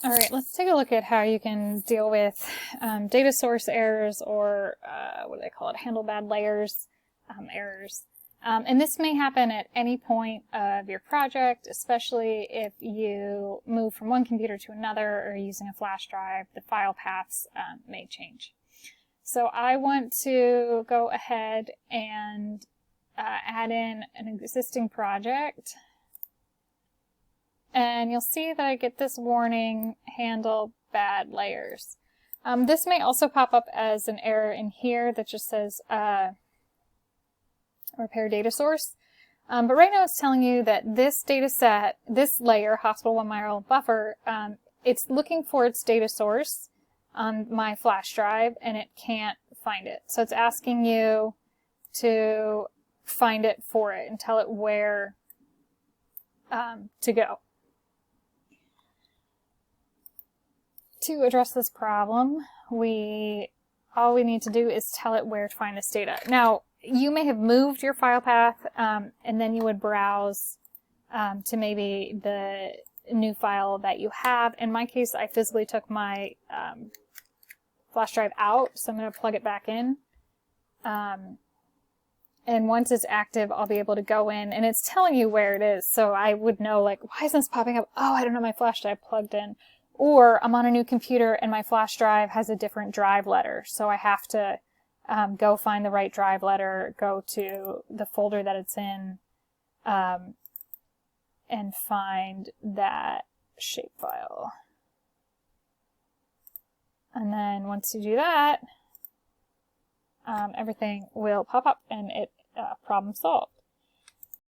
All right, let's take a look at how you can deal with data source errors, or what do they call it, handle bad layers errors. And this may happen at any point of your project, especially if you move from one computer to another or using a flash drive. The file paths may change. So I want to go ahead and add in an existing project. And you'll see that I get this warning, handle bad layers. This may also pop up as an error in here that just says repair data source. But right now it's telling you that this data set, this layer, hospital 1 mile buffer, it's looking for its data source on my flash drive and it can't find it. So it's asking you to find it for it and tell it where to go. To address this problem, all we need to do is tell it where to find this data. Now, you may have moved your file path, and then you would browse to maybe the new file that you have. In my case, I physically took my flash drive out, so I'm going to plug it back in. And once it's active, I'll be able to go in, and it's telling you where it is, so I would know, like, why isn't this popping up? Oh, I don't have my flash drive plugged in. Or I'm on a new computer and my flash drive has a different drive letter, so I have to go find the right drive letter, go to the folder that it's in, and find that shapefile. And then once you do that, everything will pop up and it problem solved.